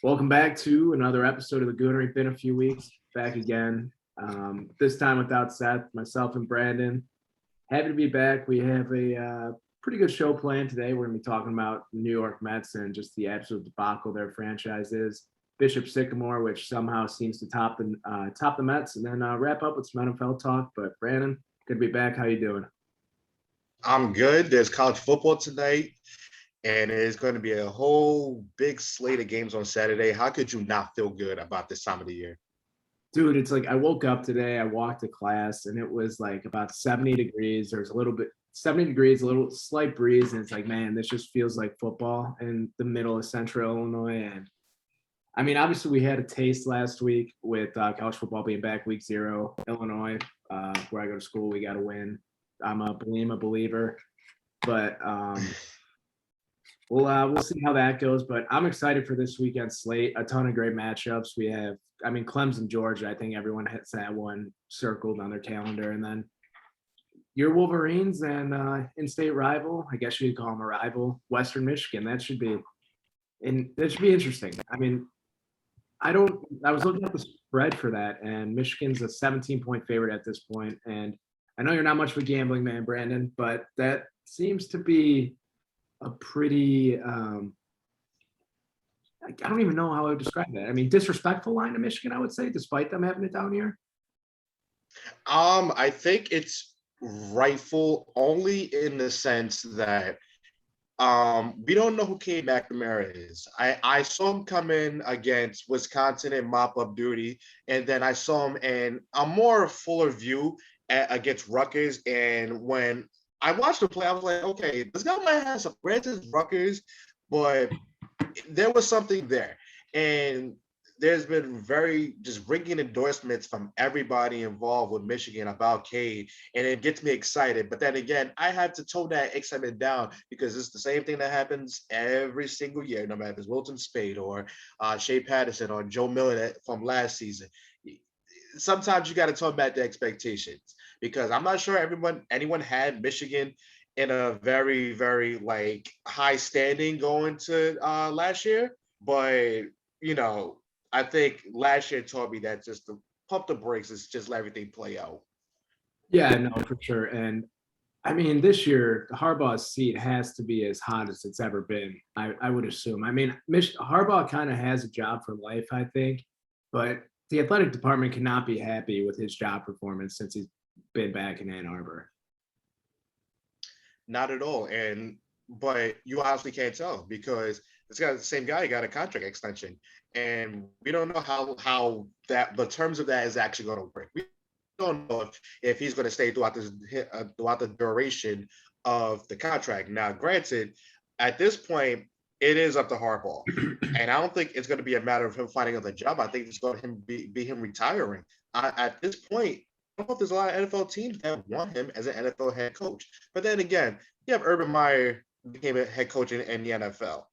Welcome back to another episode of the Goonery. Been a few weeks, back again. This time without Seth, myself, and Brandon. Happy to be back. We have a pretty good show planned today. We're going to be talking about the New York Mets and just the absolute debacle their franchise is. Bishop Sycamore, which somehow seems to top the Mets, and then wrap up with some NFL talk. But Brandon, good to be back. How you doing? I'm good. There's college football tonight, and it's going to be a whole big slate of games on Saturday. How could you not feel good about this time of the year? Dude, it's like I woke up today, I walked to class, and it was like about 70 degrees. There's a little bit 70 degrees, a little slight breeze, and it's like, man, this just feels like football in the middle of central Illinois. And I mean, obviously, we had a taste last week with college football being back week 0, Illinois, where I go to school. We got to win. I'm a believer, but we'll see how that goes. But I'm excited for this weekend slate. A ton of great matchups. We have, I mean, Clemson, Georgia. I think everyone has that one circled on their calendar, and then your Wolverines and in-state rival. I guess you could call them a rival, Western Michigan. That should be interesting. I mean, I was looking at the spread for that, and Michigan's a 17-point favorite at this point. And I know you're not much of a gambling man, Brandon, but that seems to be a pretty I don't even know how I would describe that. I mean, disrespectful line to Michigan, I would say, despite them having it down here. I think it's rightful only in the sense that we don't know who Cade McNamara is. I saw him come in against Wisconsin in mop-up duty, and then I saw him in a more fuller view against Rutgers. And when I watched him play, I was like, okay, this guy might have some granted Rutgers, but there was something there. And there's been very just ringing endorsements from everybody involved with Michigan about Cade, and it gets me excited. But then again, I had to tone that excitement down because it's the same thing that happens every single year, no matter if it's Wilton Spade or Shea Patterson or Joe Miller from last season. Sometimes you got to tone back the expectations because I'm not sure anyone had Michigan in a very, very like high standing going to last year. But, you know, I think last year taught me that just to pump the brakes is just let everything play out. Yeah, no, for sure. And I mean, this year, Harbaugh's seat has to be as hot as it's ever been, I would assume. I mean, Harbaugh kind of has a job for life, I think, but the athletic department cannot be happy with his job performance since he's been back in Ann Arbor. Not at all. But you honestly can't tell because this guy, the same guy, got a contract extension, and we don't know how that the terms of that is actually going to work. We don't know if he's going to stay throughout the duration of the contract. Now, granted, at this point, it is up to Harbaugh, and I don't think it's going to be a matter of him finding another job. I think it's going to be him retiring. At this point, I don't know if there's a lot of NFL teams that want him as an NFL head coach. But then again, you have Urban Meyer became a head coach in the NFL.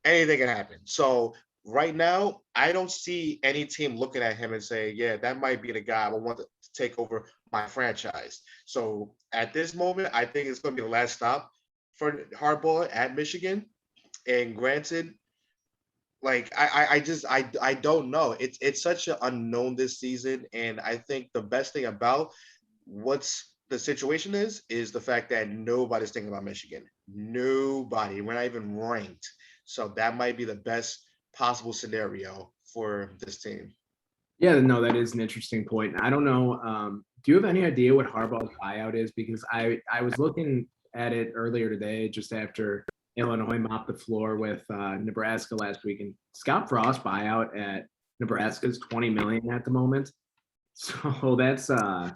Anything can happen. So right now, I don't see any team looking at him and saying, yeah, that might be the guy I want to take over my franchise. So at this moment, I think it's going to be the last stop for Harbaugh at Michigan. And granted, like I don't know. It's such an unknown this season, and I think the best thing about what's the situation is the fact that nobody's thinking about Michigan. Nobody. We're not even ranked. So that might be the best possible scenario for this team. Yeah, no, that is an interesting point. I don't know. Do you have any idea what Harbaugh's buyout is? Because I was looking at it earlier today, just after Illinois mopped the floor with Nebraska last week, and Scott Frost buyout at Nebraska is $20 million at the moment. So that's I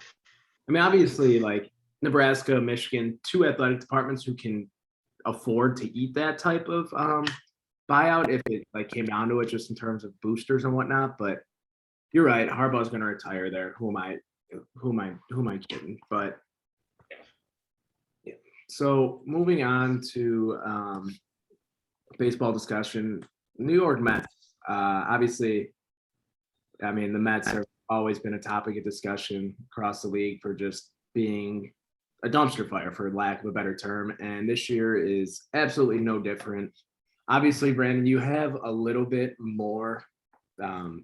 mean, obviously, like Nebraska, Michigan, two athletic departments who can afford to eat that type of buyout if it like came down to it, just in terms of boosters and whatnot. But you're right, Harbaugh's going to retire there. Who am I kidding? But yeah. So moving on to baseball discussion, New York Mets. Obviously, I mean, the Mets have always been a topic of discussion across the league for just being a dumpster fire, for lack of a better term. And this year is absolutely no different. obviously, Brandon, you have a little bit more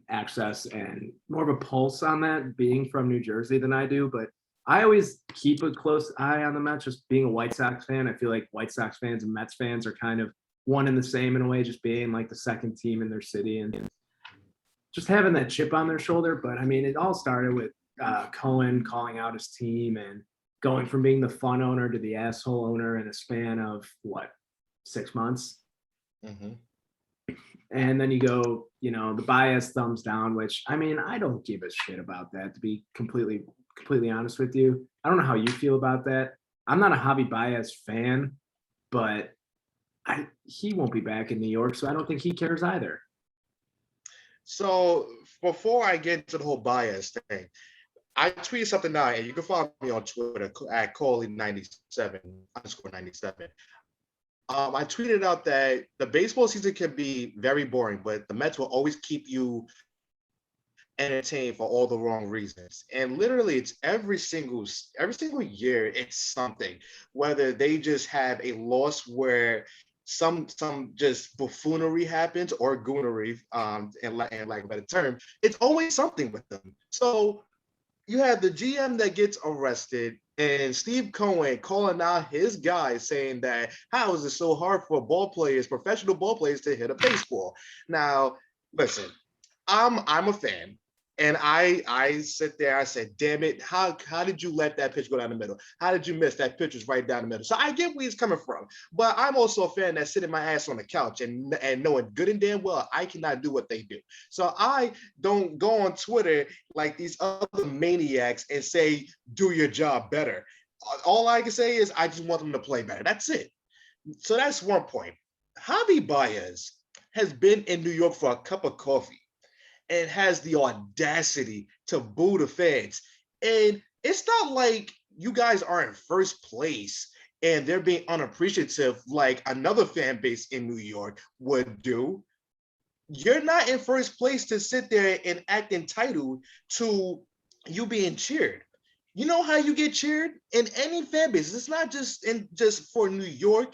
access and more of a pulse on that being from New Jersey than I do, but I always keep a close eye on the Mets. Just being a White Sox fan, I feel like White Sox fans and Mets fans are kind of one and the same in a way, just being like the second team in their city and just having that chip on their shoulder. But I mean, it all started with Cohen calling out his team and going from being the fun owner to the asshole owner in a span of what, 6 months. Mhm. And then you go, the bias thumbs down, which I mean, I don't give a shit about that, to be completely honest with you. I don't know how you feel about that. I'm not a Javi Baez fan, but he won't be back in New York, so I don't think he cares either. So before I get into the whole bias thing, I tweeted something out, and you can follow me on Twitter at Coley97 underscore 97. I tweeted out that the baseball season can be very boring, but the Mets will always keep you entertained for all the wrong reasons. And literally, it's every single year, it's something. Whether they just have a loss where some just buffoonery happens, or goonery, and lack of a better term, it's always something with them. So you have the GM that gets arrested, and Steve Cohen calling out his guys saying that how is it so hard for professional ball players to hit a baseball? Now, listen, I'm a fan. And I sit there, I said, damn it, how did you let that pitch go down the middle? How did you miss that pitch was right down the middle? So I get where he's coming from. But I'm also a fan that's sitting my ass on the couch and knowing good and damn well I cannot do what they do. So I don't go on Twitter like these other maniacs and say, do your job better. All I can say is I just want them to play better. That's it. So that's one point. Javi Baez has been in New York for a cup of coffee and has the audacity to boo the fans. And it's not like you guys are in first place and they're being unappreciative like another fan base in New York would do. You're not in first place to sit there and act entitled to you being cheered. You know how you get cheered in any fan base. It's not just for New York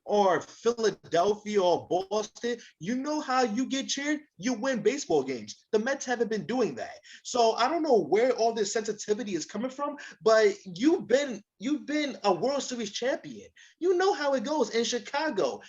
or Philadelphia or Boston. You know how you get cheered? You win baseball games. The Mets haven't been doing that. So I don't know where all this sensitivity is coming from, but you've been a World Series champion. You know how it goes in Chicago.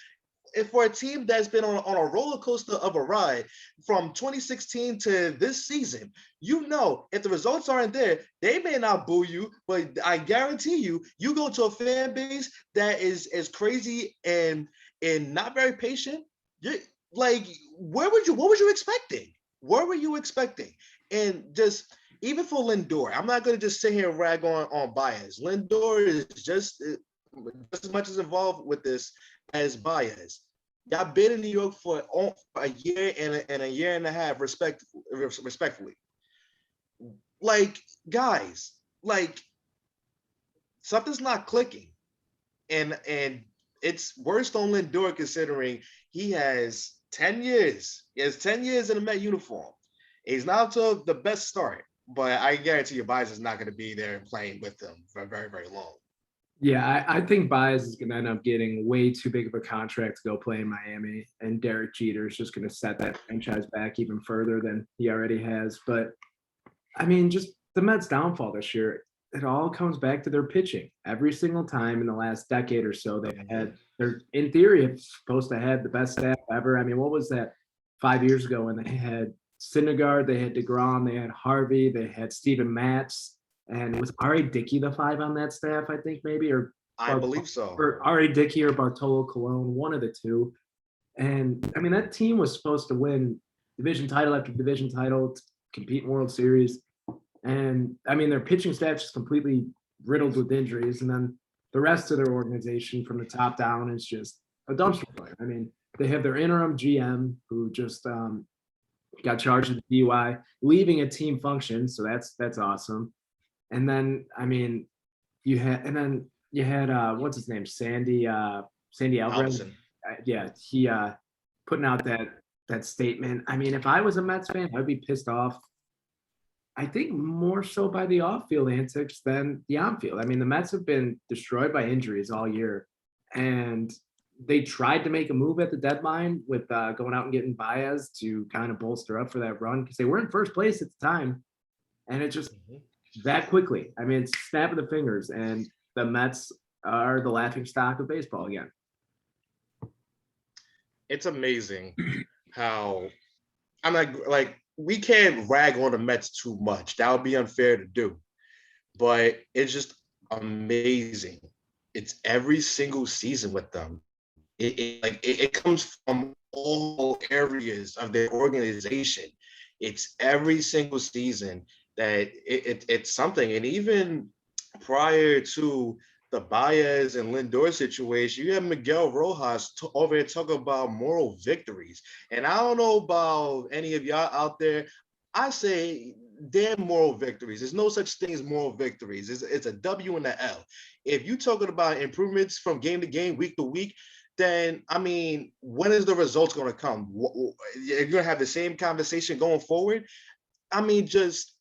If for a team that's been on a roller coaster of a ride from 2016 to this season, you know, if the results aren't there, they may not boo you, but I guarantee you go to a fan base that is crazy and not very patient. You're like, what was you expecting? What were you expecting? And just even for Lindor, I'm not going to just sit here and rag on Baez. Lindor is just as much as involved with this as Baez. Y'all been in New York for a year and a year and a half, respectfully. Like, guys, like something's not clicking. And it's worse on Lindor considering he has 10 years. He has 10 years in a Met uniform. He's not to the best start, but I guarantee you Baez is not going to be there playing with them for very, very long. Yeah, I think Baez is going to end up getting way too big of a contract to go play in Miami, and Derek Jeter is just going to set that franchise back even further than he already has. But I mean, just the Mets' downfall this year, it all comes back to their pitching. Every single time in the last decade or so, they're in theory supposed to have the best staff ever. I mean, what was that 5 years ago when they had Syndergaard, they had DeGrom, they had Harvey, they had Steven Matz. And was R.A. Dickey the 5 on that staff, I think, maybe? Or I believe so. Or R.A. Dickey or Bartolo Colon, one of the two. And, I mean, that team was supposed to win division title after division title, compete in World Series. And, I mean, their pitching staff is completely riddled with injuries. And then the rest of their organization from the top down is just a dumpster fire. I mean, they have their interim GM who just got charged with DUI, leaving a team function. So that's awesome. And then, I mean, you had what's his name? Sandy Alvarez. Yeah, he putting out that statement. I mean, if I was a Mets fan, I'd be pissed off. I think more so by the off-field antics than the on-field. I mean, the Mets have been destroyed by injuries all year, and they tried to make a move at the deadline with going out and getting Baez to kind of bolster up for that run because they were in first place at the time, and it just that quickly. I mean, it's snap of the fingers, and the Mets are the laughing stock of baseball again. It's amazing how I'm like we can't rag on the Mets too much. That would be unfair to do. But it's just amazing. It's every single season with them. It comes from all areas of their organization. It's every single season that it's something. And even prior to the Baez and Lindor situation, you have Miguel Rojas over there talking about moral victories. And I don't know about any of y'all out there. I say damn moral victories. There's no such thing as moral victories. It's a W and an L. If you're talking about improvements from game to game, week to week, then I mean, when is the results going to come? You're going to have the same conversation going forward. I mean, just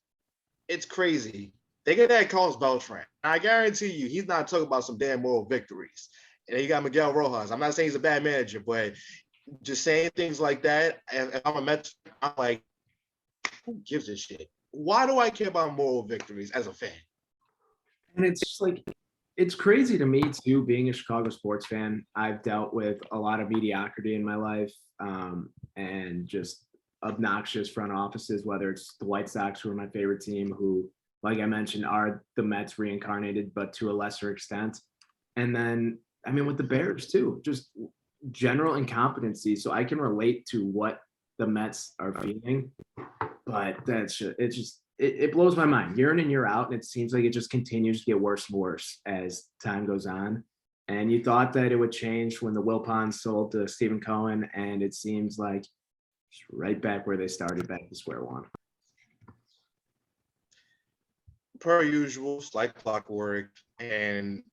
it's crazy. They get that Carlos Beltran. I guarantee you, he's not talking about some damn moral victories. And then you got Miguel Rojas. I'm not saying he's a bad manager, but just saying things like that. And if I'm a Mets, I'm like, who gives a shit? Why do I care about moral victories as a fan? And it's just like, it's crazy to me too, being a Chicago sports fan. I've dealt with a lot of mediocrity in my life, and just obnoxious front offices, whether it's the White Sox, who are my favorite team, who, like I mentioned, are the Mets reincarnated, but to a lesser extent. And then, I mean, with the Bears too, just general incompetency. So I can relate to what the Mets are feeling, but it blows my mind year in and year out. And it seems like it just continues to get worse and worse as time goes on. And you thought that it would change when the Wilpons sold to Stephen Cohen, and it seems like it's right back where they started, back to square one. Per usual, it's like clockwork, and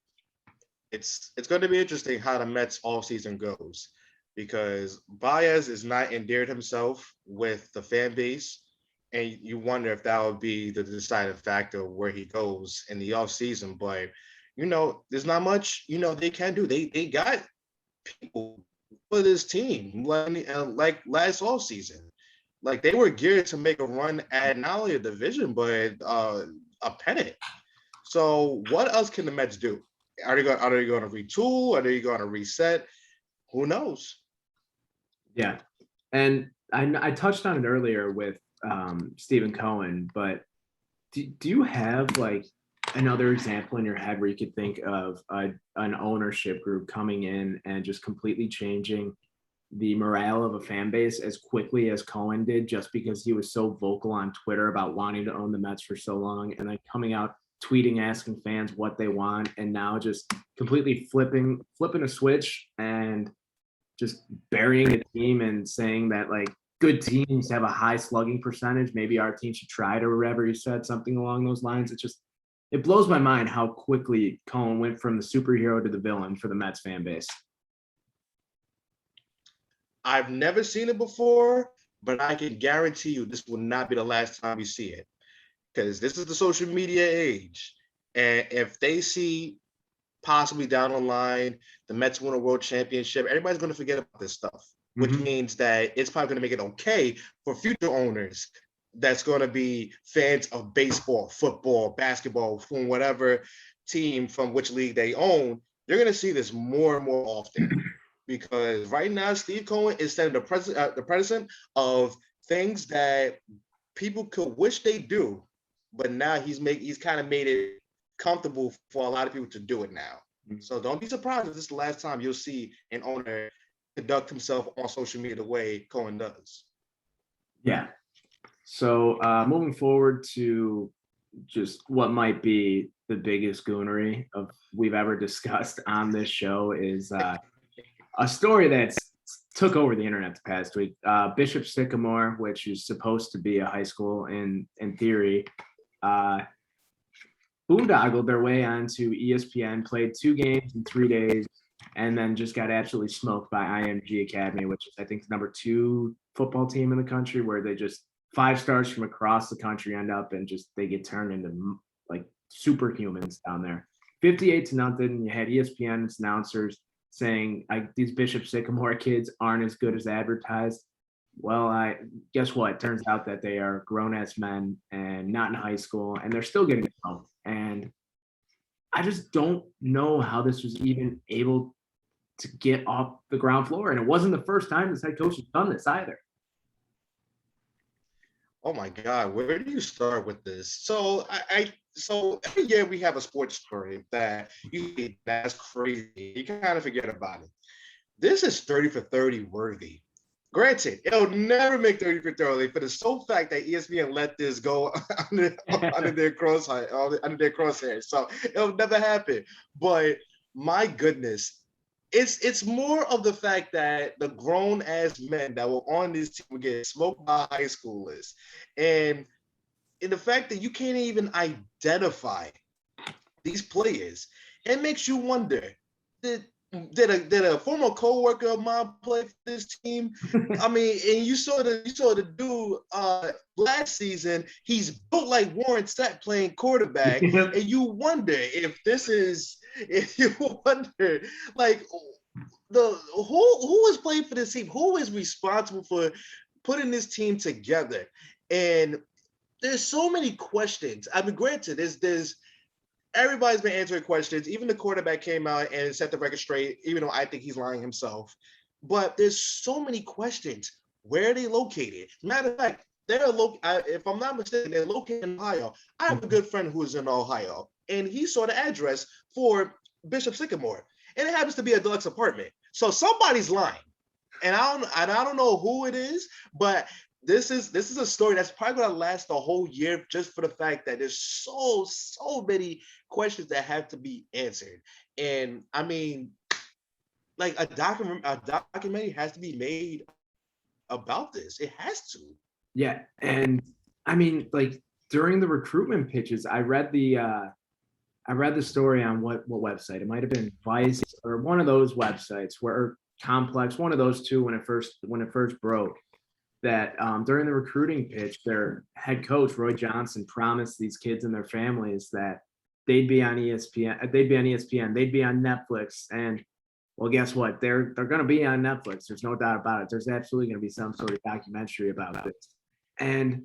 it's going to be interesting how the Mets all season goes, because Baez is not endeared himself with the fan base, and you wonder if that would be the deciding factor where he goes in the offseason. But there's not much they can do. They got people for this team like last offseason. Like they were geared to make a run at not only a division but a pennant. So what else can the Mets do? Are they going to retool? Are they going to reset? Who knows? Yeah, and I touched on it earlier with Stephen Cohen, but do you have like another example in your head where you could think of an ownership group coming in and just completely changing the morale of a fan base as quickly as Cohen did, just because he was so vocal on Twitter about wanting to own the Mets for so long, and then coming out tweeting, asking fans what they want, and now just completely flipping a switch and just burying the team and saying that like good teams have a high slugging percentage. Maybe our team should try to, whatever he said, something along those lines. It blows my mind how quickly Cohen went from the superhero to the villain for the Mets fan base. I've never seen it before, but I can guarantee you this will not be the last time we see it, because this is the social media age. And if they see possibly down the line the Mets win a world championship, everybody's going to forget about this stuff, which means that it's probably going to make it okay for future owners that's going to be fans of baseball, football, basketball, from whatever team from which league they own. You're going to see this more and more often. Because right now, Steve Cohen is setting the precedent of things that people could wish they do, but now he's kind of made it comfortable for a lot of people to do it now. So don't be surprised if this is the last time you'll see an owner conduct himself on social media the way Cohen does. Yeah. So moving forward to just what might be the biggest goonery we've ever discussed on this show is a story that's took over the internet the past week. Bishop Sycamore, which is supposed to be a high school in theory, boondoggled their way onto ESPN, played 2 games in 3 days, and then just got absolutely smoked by IMG Academy, which is, I think, the number 2 football team in the country, where they just 5 stars from across the country end up and just they get turned into like superhumans down there. 58-0. You had ESPN's announcers saying these Bishop Sycamore kids aren't as good as advertised. Well, I guess what? Turns out that they are grown-ass men and not in high school, and they're still getting pumped. And I just don't know how this was even able to get off the ground floor. And it wasn't the first time this head coach has done this either. Oh my God, where do you start with this? So so every year we have a sports story that you think that's crazy. You kind of forget about it. This is 30 for 30 worthy. Granted, it'll never make 30 for 30 for the sole fact that ESPN let this go under their crosshairs. So it'll never happen. But my goodness, it's more of the fact that the grown ass men that were on this team were getting smoked by high schoolers, and in the fact that you can't even identify these players, it makes you wonder: did a former coworker of mine play for this team? I mean, and you saw the dude last season. He's built like Warren Sapp playing quarterback, and you wonder if you wonder like who is playing for this team, who is responsible for putting this team together, and there's so many questions. I mean, granted, there's everybody's been answering questions. Even the quarterback came out and set the record straight, even though I think he's lying himself. But there's so many questions. Where are they located? Matter of fact, if I'm not mistaken, they're located in Ohio. I have a good friend who's in Ohio, and he saw the address for Bishop Sycamore, and it happens to be a deluxe apartment. So somebody's lying, and I don't know who it is, but this is a story that's probably going to last the whole year, just for the fact that there's so many questions that have to be answered. And I mean, like a documentary has to be made about this. It has to. Yeah, and I mean, like during the recruitment pitches, I read the story on what website? It might have been Vice or one of those websites, where Complex, one of those two, when it first broke, that during the recruiting pitch, their head coach Roy Johnson promised these kids and their families that they'd be on ESPN, they'd be on Netflix, and well, guess what? They're going to be on Netflix. There's no doubt about it. There's absolutely going to be some sort of documentary about this. And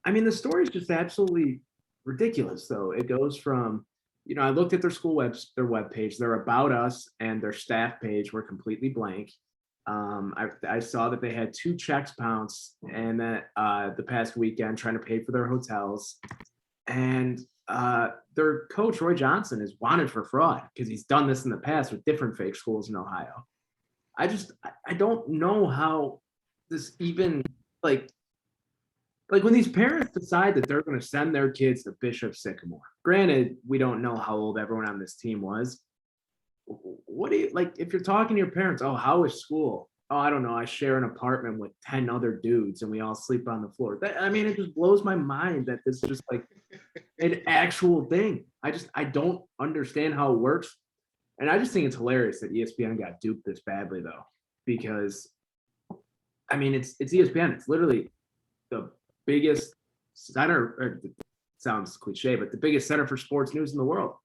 I mean, the story is just absolutely ridiculous, though. It goes from, I looked at their their webpage, their About Us and their staff page were completely blank. I saw that they had 2 checks bounced and that the past weekend trying to pay for their hotels. And their coach, Roy Johnson, is wanted for fraud because he's done this in the past with different fake schools in Ohio. I don't know how this even like when these parents decide that they're going to send their kids to Bishop Sycamore. Granted, we don't know how old everyone on this team was. What do you like if you're talking to your parents? Oh, how is school? Oh, I don't know. I share an apartment with 10 other dudes and we all sleep on the floor. I mean, it just blows my mind that this is just like an actual thing. I don't understand how it works. And I just think it's hilarious that ESPN got duped this badly, though, because I mean, it's ESPN. It's literally the biggest center, or it sounds cliche, but the biggest center for sports news in the world.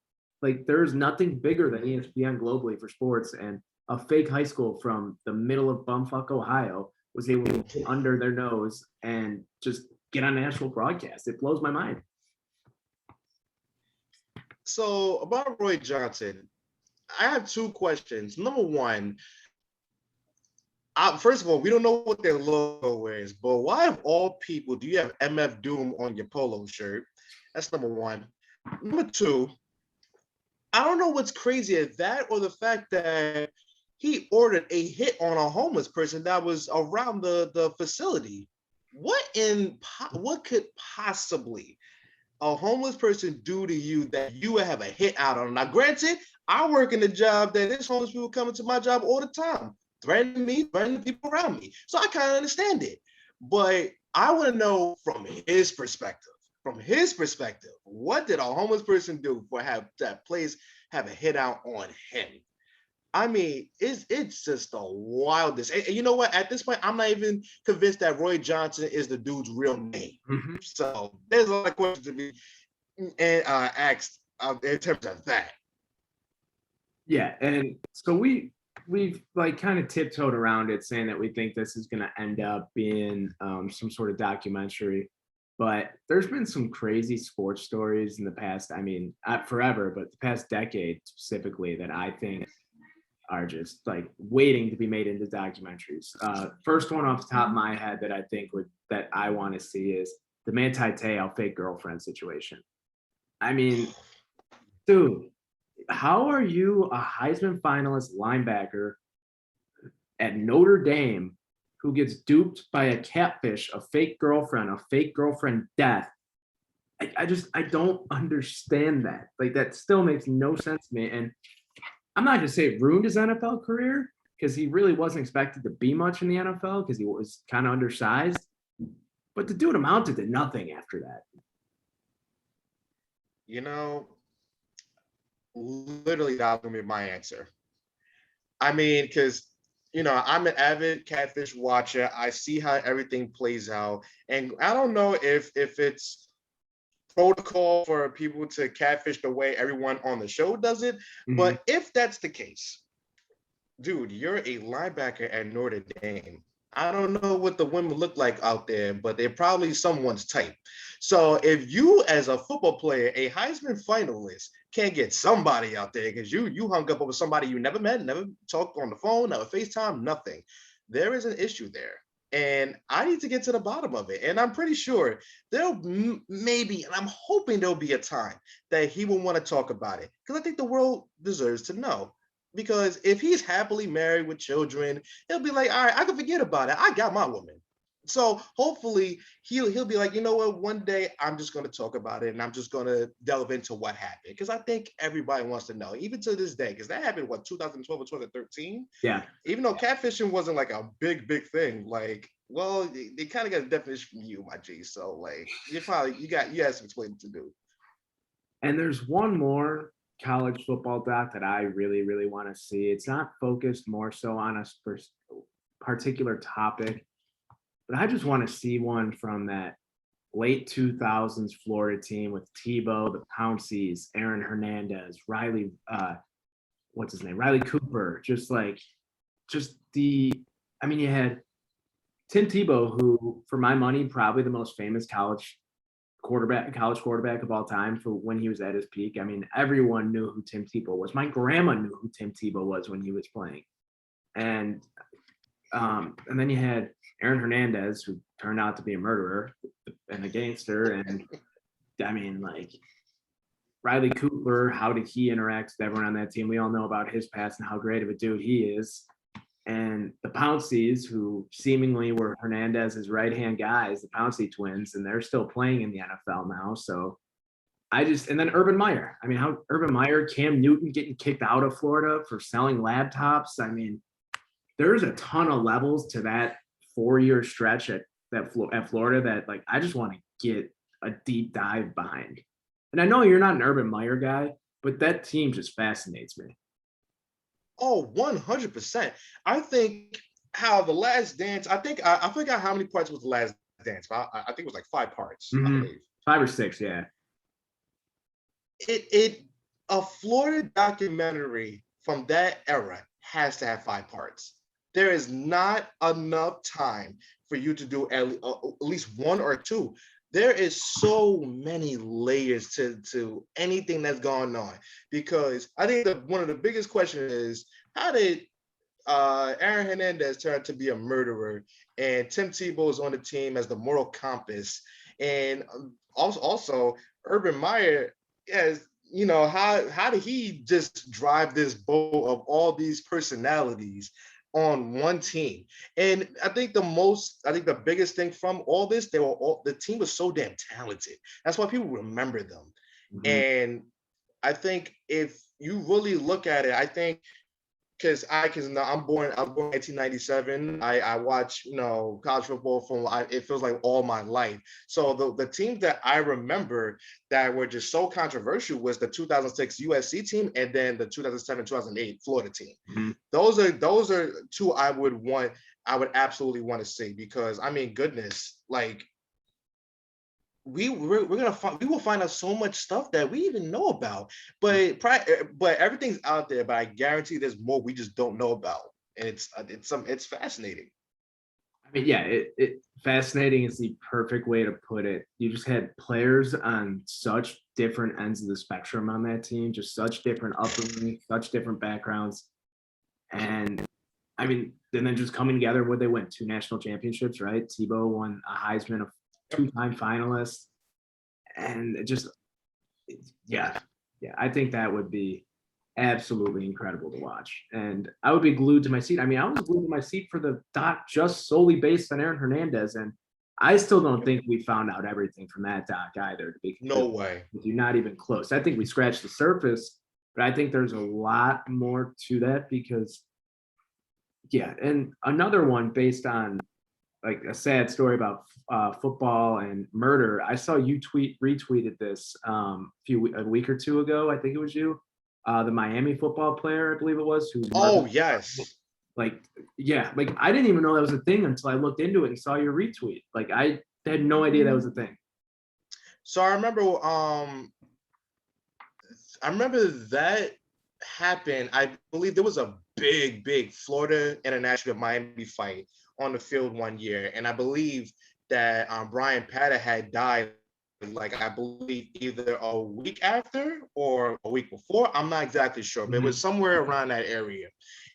Like, there's nothing bigger than ESPN globally for sports, and a fake high school from the middle of bumfuck Ohio was able to get under their nose and just get on national broadcast. It blows my mind. So about Roy Johnson, I have 2 questions. Number one, first of all, we don't know what their logo is, but why of all people do you have MF Doom on your polo shirt? That's number one. Number 2, I don't know what's crazier, that or the fact that he ordered a hit on a homeless person that was around the facility. What could possibly a homeless person do to you that you would have a hit out on? Now, granted, I work in a job that there's homeless people coming to my job all the time, threatening me, threatening people around me. So I kind of understand it. But I want to know from his perspective. From his perspective, what did a homeless person do for have that place have a hit out on him? I mean, it's just the wildest. And you know what? At this point, I'm not even convinced that Roy Johnson is the dude's real name. Mm-hmm. So there's a lot of questions to be asked in terms of that. Yeah, and so we we've like kind of tiptoed around it, saying that we think this is going to end up being some sort of documentary. But there's been some crazy sports stories in the past. I mean, not forever, but the past decade specifically, that I think are just like waiting to be made into documentaries. First one off the top of my head that I think that I want to see is the Manti Te'o fake girlfriend situation. I mean, dude, how are you a Heisman finalist linebacker at Notre Dame who gets duped by a catfish, a fake girlfriend death? I don't understand that. Like, that still makes no sense to me. And I'm not gonna say it ruined his NFL career, because he really wasn't expected to be much in the NFL because he was kind of undersized. But the dude amounted to nothing after that. You know, literally that was gonna be my answer. I mean, because I'm an avid catfish watcher. I see how everything plays out, and I don't know if it's protocol for people to catfish the way everyone on the show does it, but if that's the case, dude, you're a linebacker at Notre Dame. I don't know what the women look like out there, but they're probably someone's type. So if you, as a football player, a Heisman finalist, can't get somebody out there because you hung up over somebody you never met, never talked on the phone, never FaceTime, nothing. There is an issue there. And I need to get to the bottom of it. And I'm pretty sure there'll maybe, and I'm hoping there'll be a time that he will want to talk about it, because I think the world deserves to know. Because if he's happily married with children, he'll be like, all right, I can forget about it. I got my woman. So hopefully he'll be like, you know what, one day I'm just going to talk about it and I'm just going to delve into what happened. Because I think everybody wants to know, even to this day, because that happened, 2012 or 2013? Yeah. Even though catfishing wasn't like a big thing, like, well, they kind of got a definition from you, my G. So like, you had some explaining to do. And there's one more college football doc that I really, really want to see. It's not focused more so on a particular topic, but I just want to see one from that late 2000s Florida team with Tebow, the Pounceys, Aaron Hernandez, Riley, what's his name? Riley Cooper. I mean, you had Tim Tebow, who, for my money, probably the most famous college quarterback of all time for when he was at his peak. I mean, everyone knew who Tim Tebow was. My grandma knew who Tim Tebow was when he was playing. And then you had Aaron Hernandez, who turned out to be a murderer and a gangster. And I mean, like, Riley Cooper, how did he interact with everyone on that team? We all know about his past and how great of a dude he is. And the Pounceys, who seemingly were Hernandez's right-hand guys, the Pouncey twins, and they're still playing in the NFL now. So and then Urban Meyer. I mean, how Urban Meyer, Cam Newton getting kicked out of Florida for selling laptops. I mean, there's a ton of levels to that 4-year stretch at Florida that, like, I just want to get a deep dive behind. And I know you're not an Urban Meyer guy, but that team just fascinates me. Oh, 100%. I think how The Last Dance, I forgot how many parts was The Last Dance, but I think it was like 5 parts, I believe. 5 or 6, yeah. A Florida documentary from that era has to have 5 parts. There is not enough time for you to do at least 1 or 2. There is so many layers to anything that's going on, because I think that one of the biggest questions is, how did Aaron Hernandez turn out to be a murderer, and Tim Tebow is on the team as the moral compass, and also Urban Meyer, as how did he just drive this boat of all these personalities on one team? And I think the biggest thing from all this, the team was so damn talented. That's why people remember them. And I think if you really look at it, I think, because I'm born 1997. I watch college football it feels like all my life. So the teams that I remember that were just so controversial was the 2006 USC team, and then the 2007-2008 Florida team. Those are 2 I would absolutely want to see, because I mean, goodness, like, we will find out so much stuff that we even know about, but everything's out there. But I guarantee there's more we just don't know about, and it's fascinating. I mean, yeah, it fascinating is the perfect way to put it. You just had players on such different ends of the spectrum on that team, just such different upbringing, such different backgrounds. And I mean, and then just coming together, what they win 2 national championships, right? Tebow won a Heisman, a 2-time finalist. And it just, yeah, I think that would be absolutely incredible to watch. And I would be glued to my seat. I mean, I was glued to my seat for the doc just solely based on Aaron Hernandez. And I still don't think we found out everything from that doc either, to be No way. with you, not even close. I think we scratched the surface, but I think there's a lot more to that because, yeah. And another one based on like a sad story about football and murder. I saw you retweeted this a week or two ago. I think it was you, the Miami football player, I believe it was, who's Oh murdered. yes. Like, yeah, like I didn't even know that was a thing until I looked into it and saw your retweet. Like I had no idea that was a thing. So I remember that happened. I believe there was a big Florida International Miami fight on the field one year, and I believe that Brian Patta had died. Like I believe either a week after or a week before. I'm not exactly sure, but it was somewhere around that area.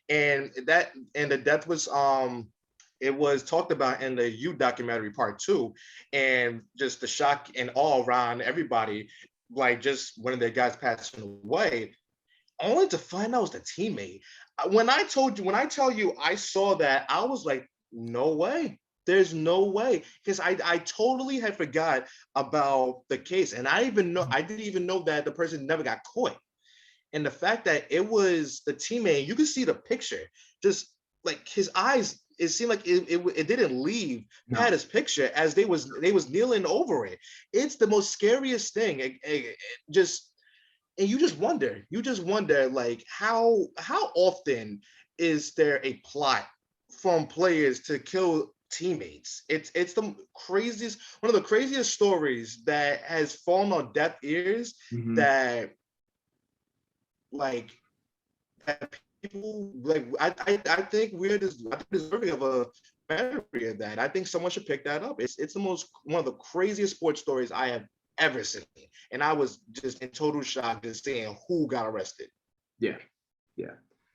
And the death was it was talked about in the You documentary part 2, and just the shock and awe around everybody, like just one of their guys passing away, only to find out it was the teammate. When I tell you I saw that, I was like, no way. There's no way, because I totally had forgot about the case, and I didn't even know that the person never got caught. And the fact that it was the teammate, you can see the picture, just like his eyes. It seemed like it didn't leave Pat's picture as they was kneeling over it. It's the most scariest thing. And you just wonder like how often is there a plot from players to kill teammates? It's the craziest, one of the craziest stories that has fallen on deaf ears. That like that people like I think we're deserving of a memory of that. I think someone should pick that up. It's the most, one of the craziest sports stories I have ever seen, and I was just in total shock just seeing who got arrested. Yeah.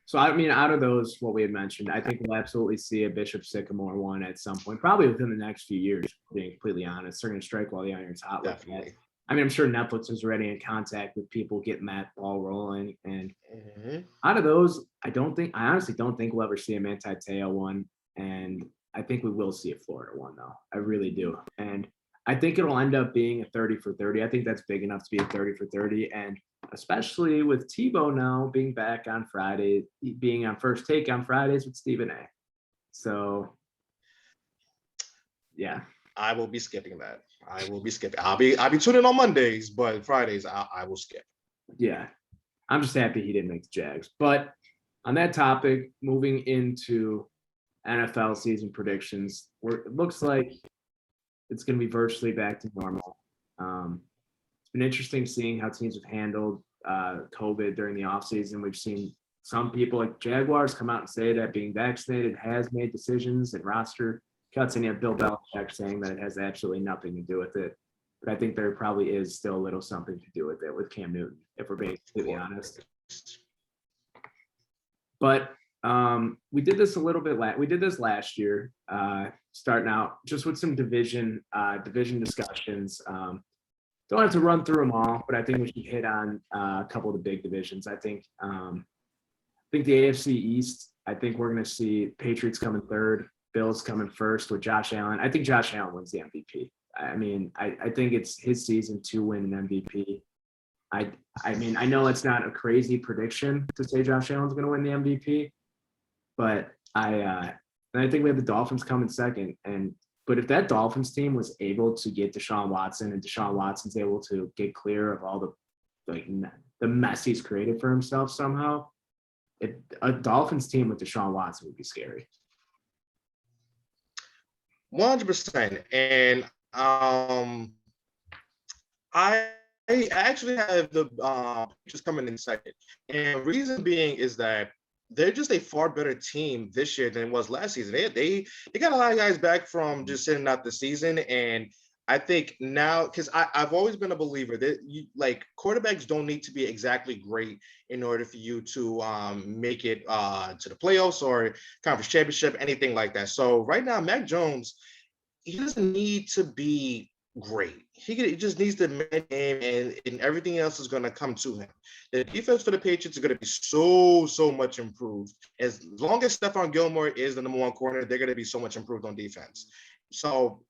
So I mean, out of those, what we had mentioned, I think we'll absolutely see a Bishop Sycamore one at some point, probably within the next few years. Being completely honest, they're going to strike while the iron's hot. Definitely. I mean, I'm sure Netflix is already in contact with people getting that ball rolling. And out of those, I honestly don't think we'll ever see a Manti Te'o one. And I think we will see a Florida one, though. I really do. And I think it'll end up being a 30 for 30. I think that's big enough to be a 30 for 30. And especially with Tebow now being back on Friday, being on First Take on Fridays with Stephen A. So, yeah. I will be skipping that. I'll be tuning on Mondays, but Fridays I will skip. Yeah. I'm just happy he didn't make the Jags. But on that topic, moving into NFL season predictions, it looks like it's going to be virtually back to normal. It's been interesting seeing how teams have handled COVID during the offseason. We've seen some people like Jaguars come out and say that being vaccinated has made decisions and roster cuts, and you have Bill Belichick saying that it has absolutely nothing to do with it. But I think there probably is still a little something to do with it with Cam Newton, if we're being completely honest. But we did this a little bit. We did this last year, starting out just with some division discussions. Don't have to run through them all, but I think we should hit on a couple of the big divisions. I think the AFC East. I think we're going to see Patriots coming third, Bills coming first with Josh Allen. I think Josh Allen wins the MVP. I mean, I think it's his season to win an MVP. I mean, I know it's not a crazy prediction to say Josh Allen's going to win the MVP, but I think we have the Dolphins coming second. But if that Dolphins team was able to get Deshaun Watson, and Deshaun Watson's able to get clear of all the mess he's created for himself somehow, a Dolphins team with Deshaun Watson would be scary. 100%. And I actually have the just coming in second, and reason being is that they're just a far better team this year than it was last season. They got a lot of guys back from just sitting out the season, and I think now because I've always been a believer that like quarterbacks don't need to be exactly great in order for you to make it to the playoffs or conference championship, anything like that. So right now, Mac Jones, he doesn't need to be great. He just needs to manage game, and everything else is going to come to him. The defense for the Patriots is going to be so much improved. As long as Stephon Gilmore is the number one corner, they're going to be so much improved on defense. So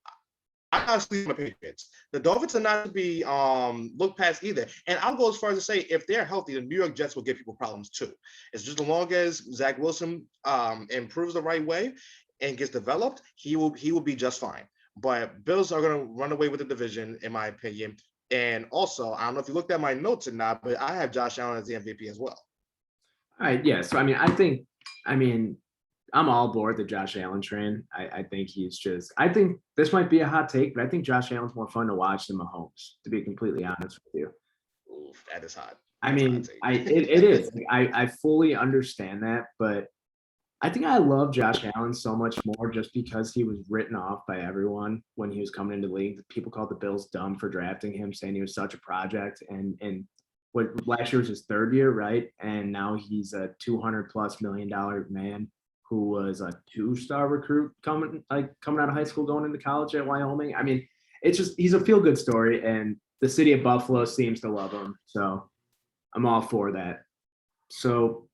I'm not sleeping on the Patriots. The Dolphins are not to be looked past either. And I'll go as far as to say, if they're healthy, the New York Jets will give people problems too. It's just as long as Zach Wilson improves the right way and gets developed, he will be just fine. But Bills are going to run away with the division, in my opinion. And also, I don't know if you looked at my notes or not, but I have Josh Allen as the MVP as well. All right, yeah. So I mean, I'm all aboard the Josh Allen train. I think I think this might be a hot take, but I think Josh Allen's more fun to watch than Mahomes, to be completely honest with you. Oof, that is hot. I That's a hot mean, take. it is. Like, I fully understand that, but I think I love Josh Allen so much more just because he was written off by everyone when he was coming into the league. People called the Bills dumb for drafting him, saying he was such a project. And what last year was his third year, right? And now he's a $200+ million man who was a 2-star recruit coming out of high school, going into college at Wyoming. I mean, it's just he's a feel good story, and the city of Buffalo seems to love him. So I'm all for that. So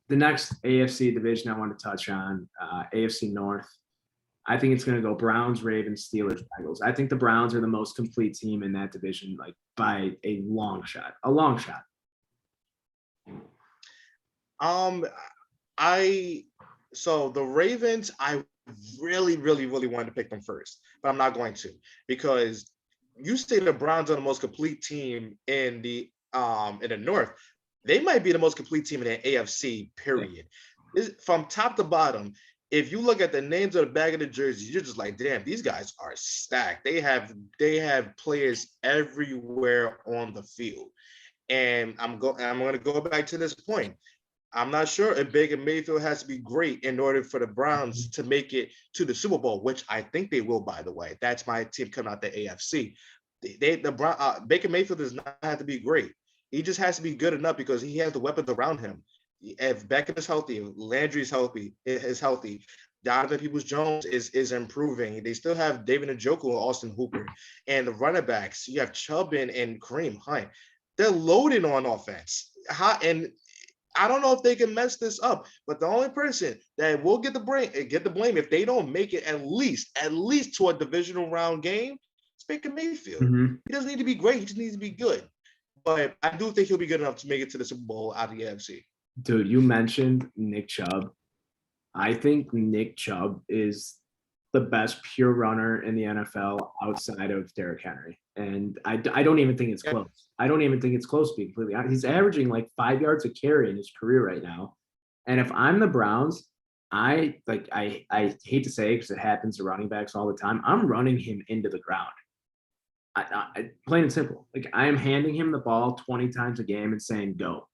the next AFC division I want to touch on, AFC North. I think it's going to go Browns, Ravens, Steelers, Bengals. I think the Browns are the most complete team in that division, like by a long shot. A long shot. So the Ravens, I really wanted to pick them first, but I'm not going to, because you say the Browns are the most complete team in the North. They might be the most complete team in the AFC, period. From top to bottom, if you look at the names of the back of the jerseys, you're just like, damn, these guys are stacked. They have players everywhere on the field. And I'm going to go back to this point. I'm not sure if Baker Mayfield has to be great in order for the Browns to make it to the Super Bowl, which I think they will, by the way. That's my team coming out the AFC. Baker Mayfield does not have to be great. He just has to be good enough because he has the weapons around him. If Beckham is healthy, Landry's healthy, Donovan Peoples-Jones is improving. They still have David Njoku and Austin Hooper. And the running backs, you have Chubb and Kareem Hunt. They're loaded on offense. And I don't know if they can mess this up, but the only person that will get the blame if they don't make it at least to a divisional round game is Baker Mayfield. Mm-hmm. He doesn't need to be great. He just needs to be good. But I do think he'll be good enough to make it to the Super Bowl out of the AFC. Dude, you mentioned Nick Chubb. I think Nick Chubb is the best pure runner in the NFL outside of Derrick Henry. And I don't even think it's close. I don't even think it's close, to be completely honest. He's averaging like 5 yards a carry in his career right now. And if I'm the Browns, I hate to say it because it happens to running backs all the time. I'm running him into the ground. Plain and simple. Like, I am handing him the ball 20 times a game and saying, go.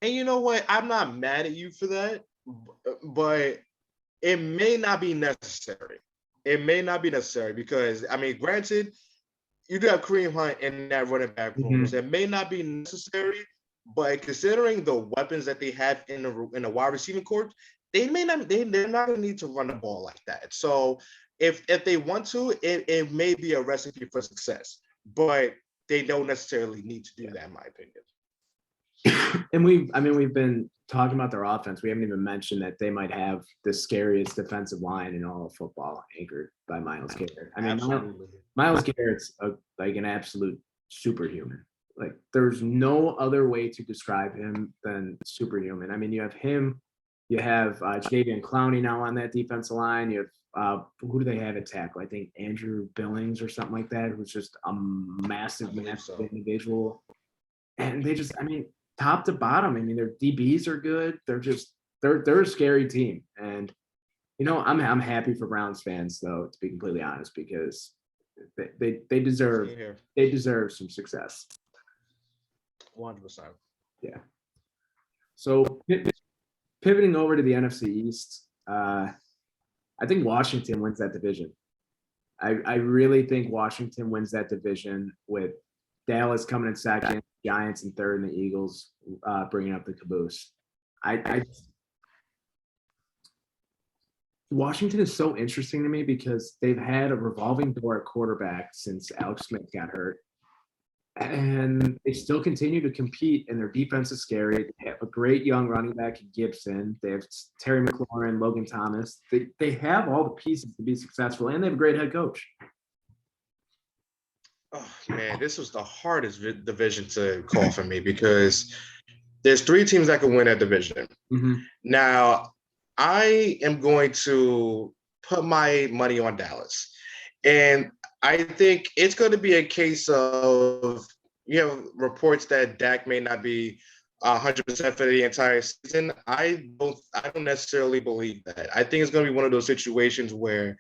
And you know what? I'm not mad at you for that, but it may not be necessary. It may not be necessary because, I mean, granted, you do have Kareem Hunt in that running back room. Mm-hmm. It may not be necessary, but considering the weapons that they have in the wide receiving corps, they're not going to need to run the ball like that. So if they want to, it may be a recipe for success, but they don't necessarily need to do that, in my opinion. And we've been talking about their offense. We haven't even mentioned that they might have the scariest defensive line in all of football, anchored by Myles Garrett. I mean, Myles Garrett's like an absolute superhuman. Like, there's no other way to describe him than superhuman. I mean, you have him, you have Jadeveon Clowney now on that defensive line. You have who do they have at tackle? I think Andrew Billings or something like that, who's just a massive individual. And they just, I mean, top to bottom, I mean, their DBs are good. They're a scary team. And, you know, I'm happy for Browns fans, though, to be completely honest, because They deserve Here, some success. 100%. Yeah. So pivoting over to the NFC East, I think Washington wins that division. I really think Washington wins that division with Dallas coming in second, Giants in third, and the Eagles bringing up the caboose. Washington is so interesting to me because they've had a revolving door at quarterback since Alex Smith got hurt. And they still continue to compete, and their defense is scary. They have a great young running back in Gibson. They have Terry McLaurin, Logan Thomas. They have all the pieces to be successful, and they have a great head coach. Oh man, this was the hardest division to call for me because there's 3 teams that can win that division. Mm-hmm. Now, I am going to put my money on Dallas. And I think it's going to be a case of, reports that Dak may not be 100% for the entire season. I don't necessarily believe that. I think it's going to be one of those situations where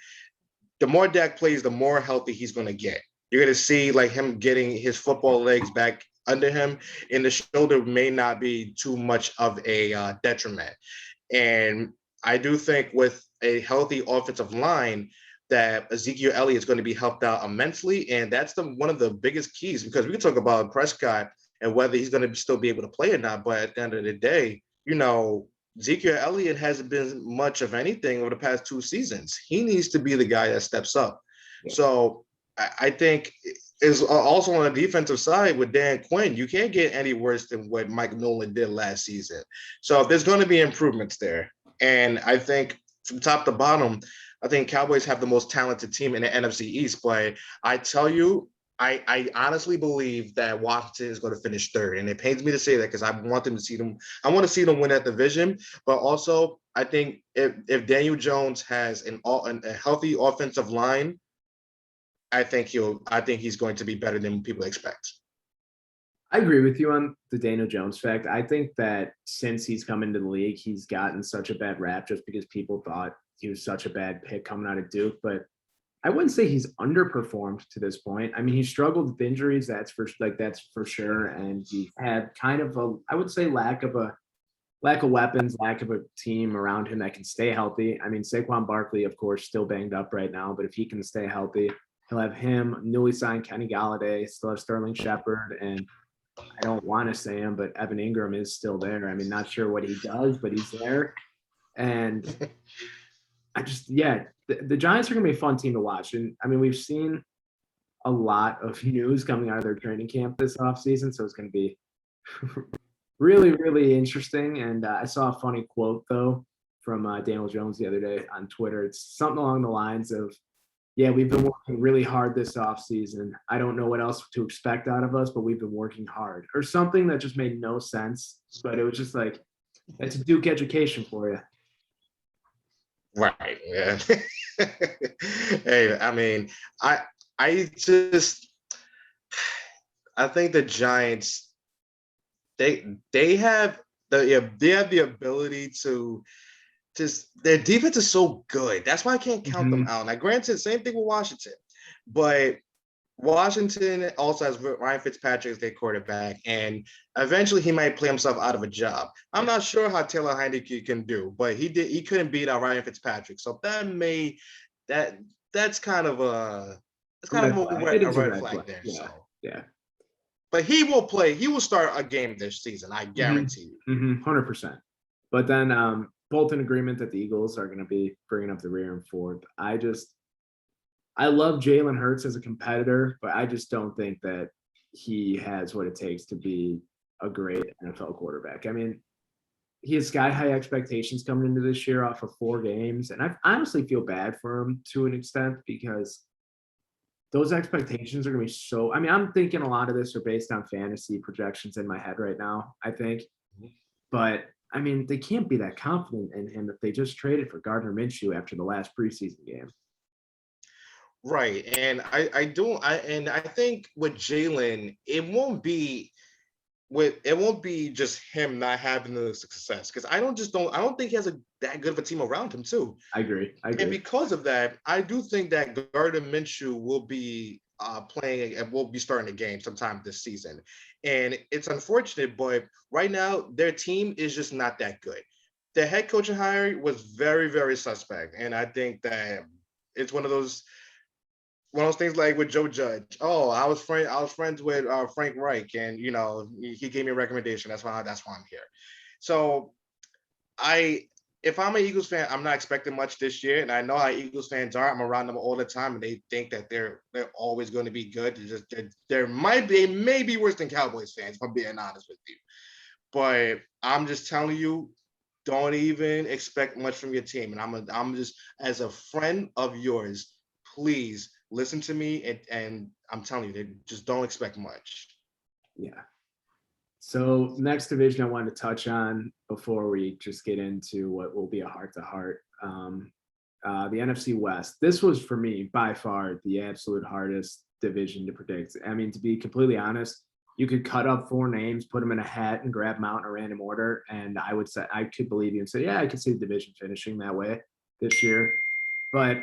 the more Dak plays, the more healthy he's going to get. You're going to see like him getting his football legs back under him, and the shoulder may not be too much of a detriment. And I do think with a healthy offensive line that Ezekiel Elliott is going to be helped out immensely. And that's one of the biggest keys, because we can talk about Prescott and whether he's going to still be able to play or not. But at the end of the day, Ezekiel Elliott hasn't been much of anything over the past 2 seasons. He needs to be the guy that steps up. Yeah. So I think is also on the defensive side with Dan Quinn, you can't get any worse than what Mike Nolan did last season. So there's going to be improvements there. And I think from top to bottom, I think Cowboys have the most talented team in the NFC East. But I tell you, I honestly believe that Washington is going to finish third. And it pains me to say that because I want to see them win that division. But also, I think if Daniel Jones has a healthy offensive line, I think he's going to be better than people expect. I agree with you on the Daniel Jones fact. I think that since he's come into the league, he's gotten such a bad rap just because people thought he was such a bad pick coming out of Duke. But I wouldn't say he's underperformed to this point. I mean, he struggled with injuries. That's for sure. And he had kind of I would say lack of weapons, lack of a team around him that can stay healthy. I mean, Saquon Barkley, of course, still banged up right now, but if he can stay healthy, he'll have him, newly signed Kenny Galladay, still have Sterling Shepard, and I don't want to say him, but Evan Ingram is still there. I mean, not sure what he does, but he's there. And the Giants are going to be a fun team to watch. And I mean, we've seen a lot of news coming out of their training camp this offseason, so it's going to be really, really interesting. And I saw a funny quote, though, from Daniel Jones the other day on Twitter. It's something along the lines of, yeah, we've been working really hard this offseason. I don't know what else to expect out of us, but we've been working hard, or something that just made no sense. But it was just like, that's a Duke education for you. Right. Yeah. Hey, I mean, I think the Giants, they have the ability to their defense is so good. That's why I can't count them out. Now, granted, same thing with Washington, but Washington also has Ryan Fitzpatrick as their quarterback, and eventually he might play himself out of a job. I'm not sure how Taylor Heineke can do, but he couldn't beat out Ryan Fitzpatrick. So that's kind of a red flag there. Yeah. So yeah. But he will play. He will start a game this season. I guarantee you. 100%. But then both in agreement that the Eagles are going to be bringing up the rear and fourth. I love Jalen Hurts as a competitor, but I just don't think that he has what it takes to be a great NFL quarterback. I mean, he has sky-high expectations coming into this year off of 4 games, and I honestly feel bad for him to an extent because those expectations are going to be so – I mean, I'm thinking a lot of this are based on fantasy projections in my head right now, I think. But, I mean, they can't be that confident in him if they just traded for Gardner Minshew after the last preseason game. Right. And I think with Jalen, it won't be it won't be just him not having the success, because I don't think he has that good of a team around him too. I agree. And because of that, I do think that Gardner Minshew will be playing and will be starting a game sometime this season. And it's unfortunate, but right now their team is just not that good. The head coaching hire was very, very suspect. And I think that it's one of those things like with Joe Judge. Oh, I was friends with Frank Reich, and he gave me a recommendation. That's why I'm here. So if I'm an Eagles fan, I'm not expecting much this year, and I know how Eagles fans are. I'm around them all the time, and they think that they're always going to be good. They may be worse than Cowboys fans, if I'm being honest with you. But I'm just telling you, don't even expect much from your team. And I'm just, as a friend of yours, please listen to me, and I'm telling you, they just don't expect much. Yeah. So next division I wanted to touch on before we just get into what will be a heart-to-heart, the NFC West. This was, for me, by far the absolute hardest division to predict. I mean, to be completely honest, you could cut up 4 names, put them in a hat, and grab them out in a random order, and I would say I could believe you and say, yeah, I could see the division finishing that way this year. But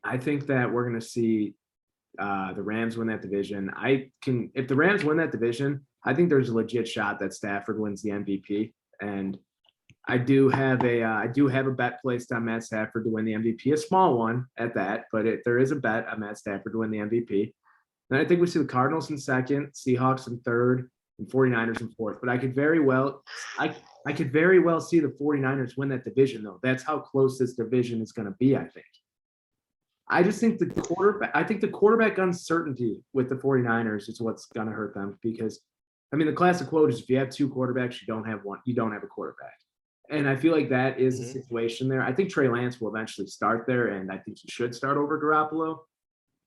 I think that we're going to see the Rams win that division. If the Rams win that division, I think there's a legit shot that Stafford wins the MVP. And I do have a bet placed on Matt Stafford to win the MVP, a small one at that, but there is a bet on Matt Stafford to win the MVP. Then I think we see the Cardinals in second, Seahawks in third, and 49ers in fourth. But I could very well see the 49ers win that division, though. That's how close this division is going to be, I think. I just think the quarterback uncertainty with the 49ers is what's going to hurt them, because, I mean, the classic quote is, if you have 2 quarterbacks, you don't have one. You don't have a quarterback. And I feel like that is the situation there. I think Trey Lance will eventually start there, and I think he should start over Garoppolo.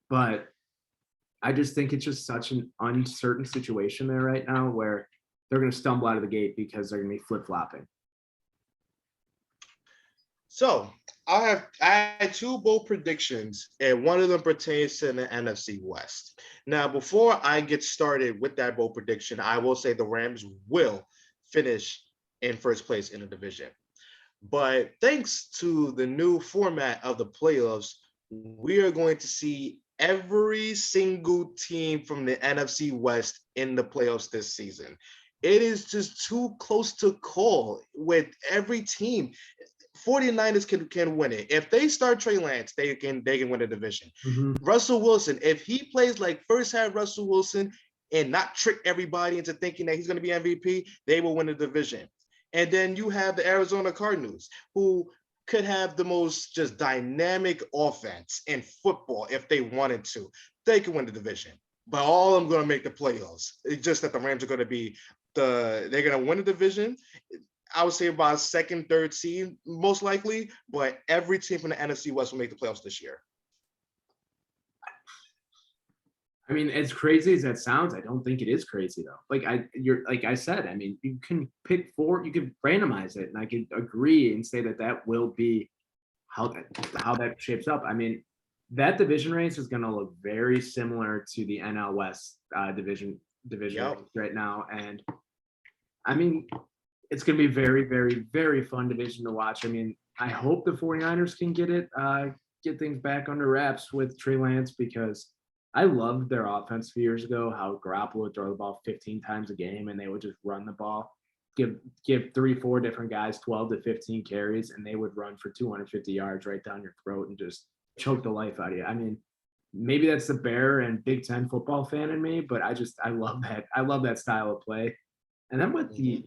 But I just think it's just such an uncertain situation there right now, where they're going to stumble out of the gate because they're going to be flip-flopping. So I had 2 bold predictions, and one of them pertains to the NFC West. Now, before I get started with that bold prediction, I will say the Rams will finish in first place in the division. But thanks to the new format of the playoffs, we are going to see every single team from the NFC West in the playoffs this season. It is just too close to call with every team. 49ers can win it. If they start Trey Lance, they can win the division. Mm-hmm. Russell Wilson, if he plays like first half Russell Wilson and not trick everybody into thinking that he's going to be MVP, they will win the division. And then you have the Arizona Cardinals, who could have the most just dynamic offense in football if they wanted to. They can win the division. But all of them going to make the playoffs. It's just that the Rams are going to be they're going to win the division. I would say about second, third seed, most likely, but every team from the NFC West will make the playoffs this year. I mean, as crazy as that sounds, I don't think it is crazy though. Like I said, I mean, you can pick 4, you could randomize it, and I could agree and say that will be how that shapes up. I mean, that division race is going to look very similar to the NL West division Yep. right now, and I mean, it's going to be very, very, very fun division to watch. I mean, I hope the 49ers can get things back under wraps with Trey Lance, because I loved their offense a few years ago, how Garoppolo would throw the ball 15 times a game and they would just run the ball, give 3-4 different guys 12 to 15 carries, and they would run for 250 yards right down your throat and just choke the life out of you. I mean, maybe that's the Bear and Big Ten football fan in me, but I love that. I love that style of play. And then with the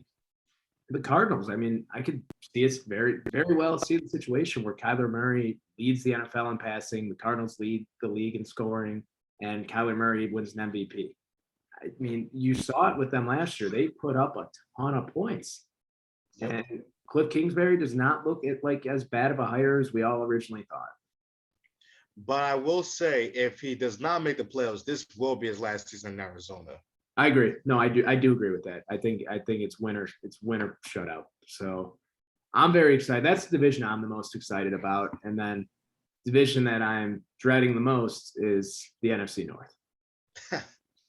Cardinals, I mean, I could see us very, very well see the situation where Kyler Murray leads the NFL in passing, the Cardinals lead the league in scoring, and Kyler Murray wins an MVP. I mean, you saw it with them last year. They put up a ton of points. Yep. And Cliff Kingsbury does not look like as bad of a hire as we all originally thought. But I will say, if he does not make the playoffs, this will be his last season in Arizona. I agree. No, I do agree with that. I think it's winner shutout. So I'm very excited. That's the division I'm the most excited about. And then division that I'm dreading the most is the NFC North.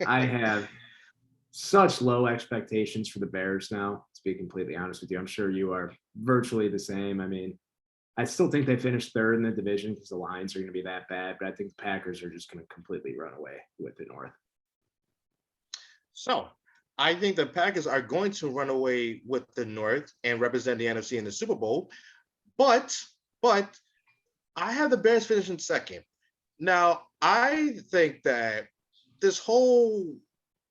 I have such low expectations for the Bears now, to be completely honest with you. I'm sure you are virtually the same. I mean, I still think they finished third in the division because the Lions are going to be that bad, but I think the Packers are just going to completely run away with the North. So I think the Packers are going to run away with the North and represent the NFC in the Super Bowl. But I have the Bears finishing second. Now, I think that this whole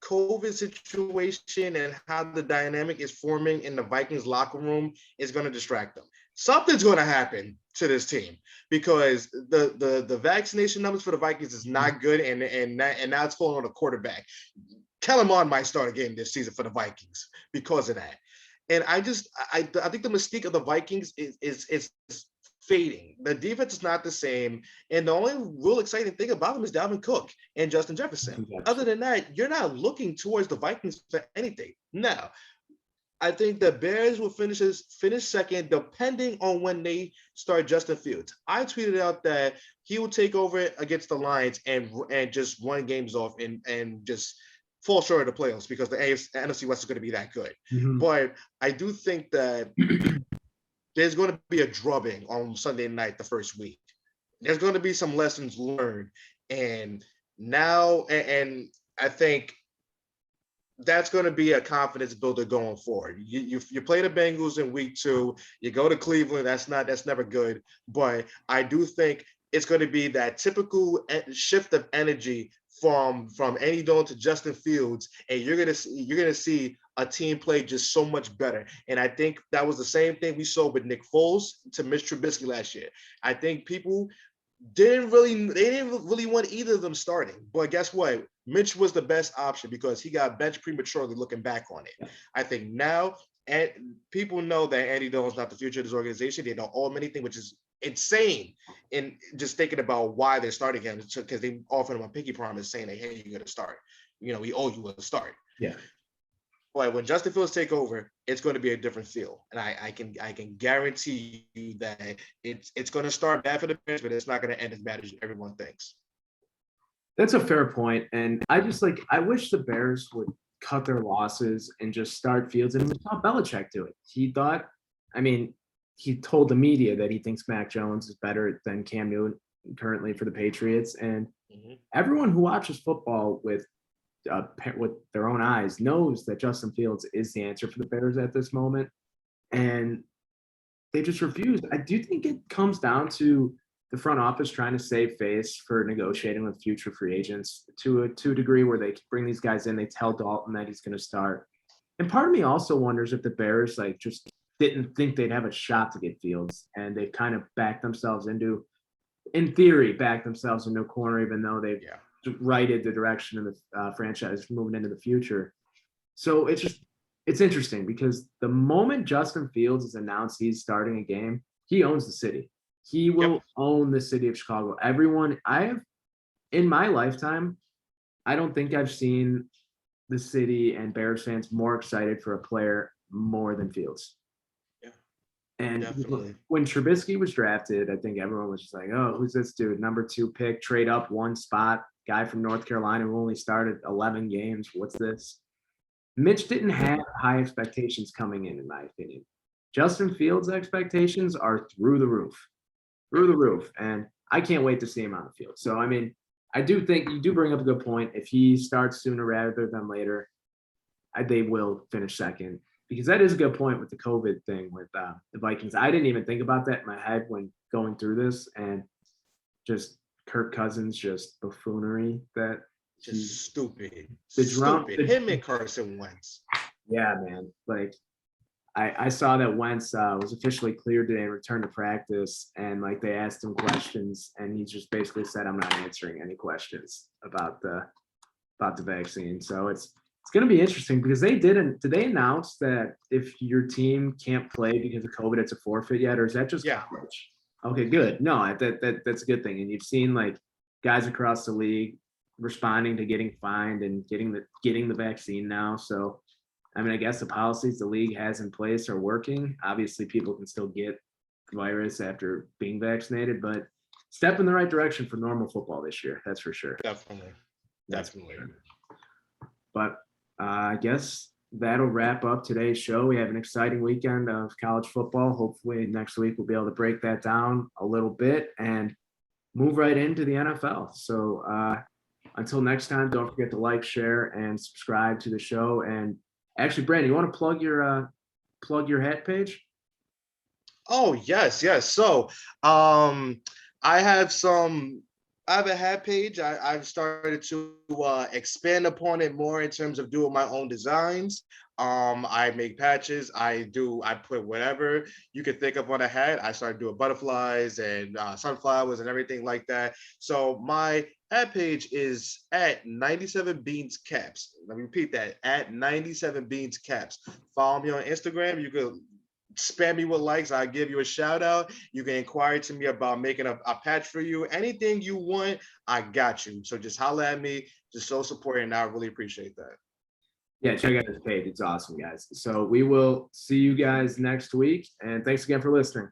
COVID situation and how the dynamic is forming in the Vikings locker room is going to distract them. Something's going to happen to this team because the vaccination numbers for the Vikings is not good, and now it's falling on the quarterback. Kellen Mond might start a game this season for the Vikings because of that. And I think the mystique of the Vikings is fading. The defense is not the same. And the only real exciting thing about them is Dalvin Cook and Justin Jefferson. Other than that, you're not looking towards the Vikings for anything. Now, I think the Bears will finish second, depending on when they start Justin Fields. I tweeted out that he will take over against the Lions and just run games off and just fall short of the playoffs because the NFC West is going to be that good. Mm-hmm. But I do think that there's going to be a drubbing on Sunday night the first week. There's going to be some lessons learned. And I think that's going to be a confidence builder going forward. You play the Bengals in week 2. You go to Cleveland. That's never good. But I do think it's going to be that typical shift of energy from Andy Dalton to Justin Fields, and you're gonna see a team play just so much better. And I think that was the same thing we saw with Nick Foles to Mitch Trubisky last year. I think people didn't really want either of them starting. But guess what? Mitch was the best option because he got benched prematurely looking back on it. I think now and people know that Andy Dalton's not the future of this organization. They know all many things, which is insane. And just thinking about why they're starting him, because they offered him a pinky promise saying that, hey, you're going to start. You know, we owe you a start. Yeah. But when Justin Fields take over, it's going to be a different feel. And I can guarantee you that it's going to start bad for the Bears, but it's not going to end as bad as everyone thinks. That's a fair point. And I wish the Bears would cut their losses and just start Fields. And we saw Belichick do it. He told the media that he thinks Mac Jones is better than Cam Newton currently for the Patriots. And everyone who watches football with their own eyes knows that Justin Fields is the answer for the Bears at this moment. And they just refuse. I do think it comes down to the front office trying to save face for negotiating with future free agents to a degree where they bring these guys in. They tell Dalton that he's going to start. And part of me also wonders if the Bears just didn't think they'd have a shot to get Fields, and they kind of backed themselves into a corner, even though they've righted the direction of the franchise moving into the future. So it's interesting because the moment Justin Fields is announced he's starting a game, he owns the city. He will own the city of Chicago. In my lifetime, I don't think I've seen the city and Bears fans more excited for a player more than Fields. And definitely. When Trubisky was drafted, I think everyone was just like, oh, who's this dude? Number 2 pick, trade up one spot, guy from North Carolina who only started 11 games. What's this? Mitch didn't have high expectations coming in my opinion. Justin Fields' expectations are through the roof. And I can't wait to see him on the field. So, I do think you do bring up a good point. If he starts sooner rather than later, they will finish second. Because that is a good point with the COVID thing with the Vikings. I didn't even think about that in my head when going through this, and just Kirk Cousins, just buffoonery that just stupid. Stupid. Him and Carson Wentz. Yeah, man. I saw that Wentz was officially cleared today and returned to practice, and they asked him questions, and he just basically said, "I'm not answering any questions about the vaccine." So it's going to be interesting because did they announce that if your team can't play because of COVID, it's a forfeit yet, or is that just coverage? Okay, good. No, that's a good thing. And you've seen guys across the league responding to getting fined and getting the vaccine now. So, I guess the policies the league has in place are working. Obviously, people can still get the virus after being vaccinated, but step in the right direction for normal football this year. That's for sure. Definitely. But I guess that'll wrap up today's show. We have an exciting weekend of college football. Hopefully next week we'll be able to break that down a little bit and move right into the NFL. So until next time, don't forget to like, share, and subscribe to the show. And actually, Brandon, you want to plug your hat page? Oh, yes, yes. So, I have a hat page. I've started to expand upon it more in terms of doing my own designs. I make patches. I put whatever you could think of on a hat. I started doing butterflies and sunflowers and everything like that. So my hat page is at 97 Beans Caps. Let me repeat that, at 97 Beans Caps. Follow me on Instagram. You could spam me with likes. I give you a shout out. You can inquire to me about making a patch for you. Anything you want, I got you. So just holler at me. Just so supporting, and I really appreciate that. Yeah, check out his page. It's awesome, guys. So we will see you guys next week. And thanks again for listening.